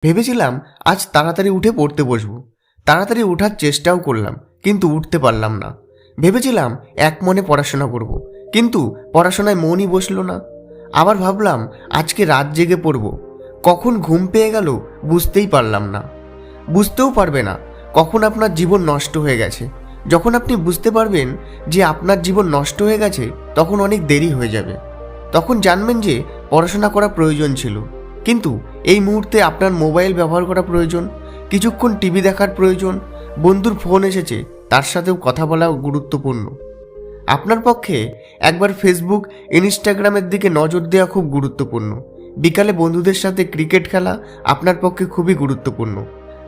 ভেবেছিলাম আজ তাড়াতাড়ি উঠে পড়তে বসবো। তাড়াতাড়ি ওঠার চেষ্টাও করলাম, কিন্তু উঠতে পারলাম না। ভেবেছিলাম এক মনে পড়াশোনা করব, কিন্তু পড়াশোনায় মনই বসলো না। আবার ভাবলাম আজকে রাত জেগে পড়ব। কখন ঘুম পেয়ে গেল বুঝতেই পারলাম না। বুঝতেও পারবে না কখন আপনার জীবন নষ্ট হয়ে গেছে। যখন আপনি বুঝতে পারবেন যে আপনার জীবন নষ্ট হয়ে গেছে, তখন অনেক দেরি হয়ে যাবে। তখন জানবেন যে পড়াশোনা করা প্রয়োজন ছিল, কিন্তু এই মুহূর্তে আপনার মোবাইল ব্যবহার করা প্রয়োজন, কিছুক্ষণ টিভি দেখার প্রয়োজন, বন্ধুর ফোন এসেছে তার সাথেও কথা বলা গুরুত্বপূর্ণ। আপনার পক্ষে একবার ফেসবুক, ইনস্টাগ্রামের দিকে নজর দেওয়া খুব গুরুত্বপূর্ণ। বিকালে বন্ধুদের সাথে ক্রিকেট খেলা আপনার পক্ষে খুবই গুরুত্বপূর্ণ।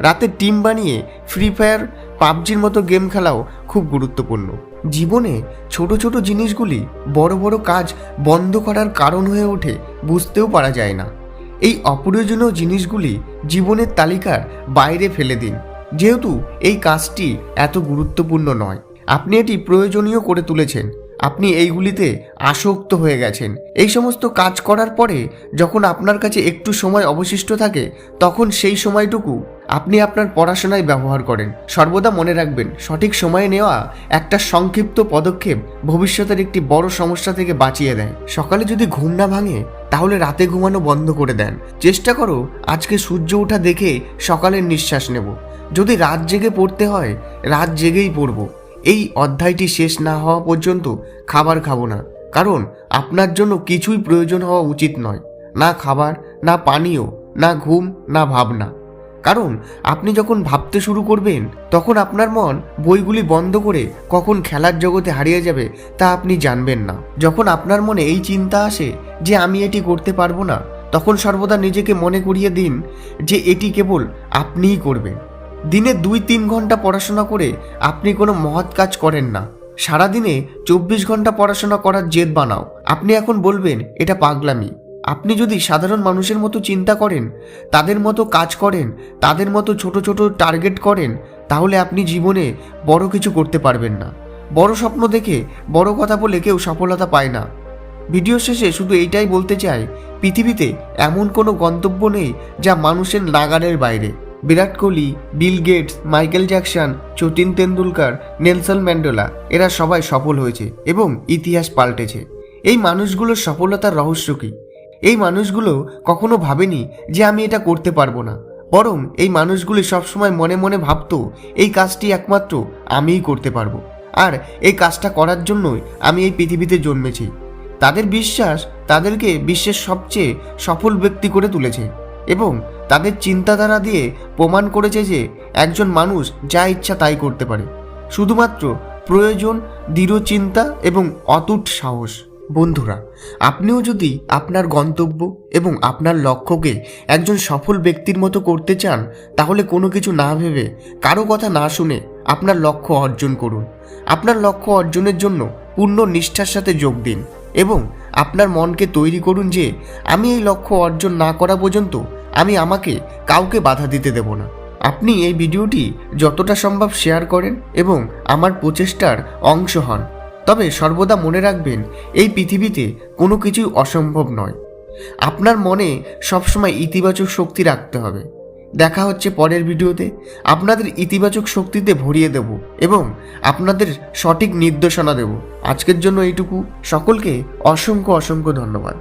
রাতে টিম বানিয়ে ফ্রি ফায়ার, পাবজির মতো গেম খেলাও খুব গুরুত্বপূর্ণ। জীবনে ছোট ছোট জিনিসগুলি বড় বড় কাজ বন্ধ করার কারণ হয়ে ওঠে, বুঝতেও পারা যায় না। এই অপ্রয়োজনীয় জিনিসগুলি জীবনের তালিকার বাইরে ফেলে দিন, যেহেতু এই কাজটি এত গুরুত্বপূর্ণ নয়। আপনি এটি প্রয়োজনীয় করে তুলেছেন, আপনি এইগুলিতে আসক্ত হয়ে গেছেন। এই সমস্ত কাজ করার পরে যখন আপনার কাছে একটু সময় অবশিষ্ট থাকে, তখন সেই সময়টুকু আপনি আপনার পড়াশোনায় ব্যবহার করেন। সর্বদা মনে রাখবেন, সঠিক সময়ে নেওয়া একটা সংক্ষিপ্ত পদক্ষেপ ভবিষ্যতের একটি বড় সমস্যা থেকে বাঁচিয়ে দেয়। সকালে যদি ঘুম না ভাঙে, তাহলে রাতে ঘুমানো বন্ধ করে দেন। চেষ্টা করো আজকে সূর্য ওঠা দেখে সকালের নিঃশ্বাস নেব। যদি রাত জেগে পড়তে হয়, রাত জেগেই পড়ব। এই অধ্যায়টি শেষ না হওয়া পর্যন্ত খাবার খাবো না, কারণ আপনার জন্য কিছুই প্রয়োজন হওয়া উচিত নয়। না খাবার, না পানীয়, না ঘুম, না ভাবনা। কারণ আপনি যখন ভাবতে শুরু করবেন, তখন আপনার মন বইগুলি বন্ধ করে কখন খেলার জগতে হারিয়ে যাবে তা আপনি জানবেন না। যখন আপনার মনে এই চিন্তা আসে যে আমি এটি করতে পারবো না, তখন সর্বদা নিজেকে মনে করিয়ে দিন যে এটি কেবল আপনিই করবেন। দিনে 2-3 ঘন্টা পড়াশোনা করে আপনি কোনো মহৎ কাজ করেন না। সারাদিনে 24 ঘন্টা পড়াশোনা করার জেদ বানাও। আপনি এখন বলবেন এটা পাগলামি। আপনি যদি সাধারণ মানুষের মতো চিন্তা করেন, তাদের মতো কাজ করেন, তাদের মতো ছোট ছোট টার্গেট করেন, তাহলে আপনি জীবনে বড় কিছু করতে পারবেন না। বড় স্বপ্ন দেখে বড় কথা বলে কেউ সফলতা পায় না। ভিডিও শেষে শুধু এইটাই বলতে চাই, পৃথিবীতে এমন কোনো গন্তব্য নেই যা মানুষের নাগালের বাইরে। Virat Kohli, Bill Gates, Michael Jackson, Sachin Tendulkar, Nelson Mandela, এরা সবাই সফল হয়েছে এবং ইতিহাস পাল্টেছে। এই মানুষগুলোর সফলতার রহস্য কী? এই মানুষগুলো কখনো ভাবেনি যে আমি এটা করতে পারবো না, বরং এই মানুষগুলি সবসময় মনে মনে ভাবতো এই কাজটি একমাত্র আমিই করতে পারবো, আর এই কাজটা করার জন্যই আমি এই পৃথিবীতে জন্মেছি। তাদের বিশ্বাস তাদেরকে বিশ্বের সবচেয়ে সফল ব্যক্তি করে তুলেছে এবং তাদের চিন্তাধারা দিয়ে প্রমাণ করেছে যে একজন মানুষ যা ইচ্ছা তাই করতে পারে। শুধুমাত্র প্রয়োজন দৃঢ় চিন্তা এবং অটুট সাহস। বন্ধুরা, আপনিও যদি আপনার গন্তব্য এবং আপনার লক্ষ্যকে একজন সফল ব্যক্তির মতো করতে চান, তাহলে কোনো কিছু না ভেবে, কারো কথা না শুনে আপনার লক্ষ্য অর্জন করুন। আপনার লক্ষ্য অর্জনের জন্য পূর্ণ নিষ্ঠার সাথে যোগ দিন এবং আপনার মনকে তৈরি করুন যে আমি এই লক্ষ্য অর্জন না করা পর্যন্ত আমি আমাকে কাউকে বাধা দিতে দেব না। আপনি এই ভিডিওটি যতটা সম্ভব শেয়ার করেন এবং আমার প্রচেষ্টার অংশ হন। তবে সর্বদা মনে রাখবেন, এই পৃথিবীতে কোনো কিছুই অসম্ভব নয়। আপনার মনে সবসময় ইতিবাচক শক্তি রাখতে হবে। দেখা হচ্ছে পরের ভিডিওতে। আপনাদের ইতিবাচক শক্তিতে ভরিয়ে দেব এবং আপনাদের সঠিক নির্দেশনা দেব। আজকের জন্য এইটুকু। সকলকে অসংখ্য অসংখ্য ধন্যবাদ।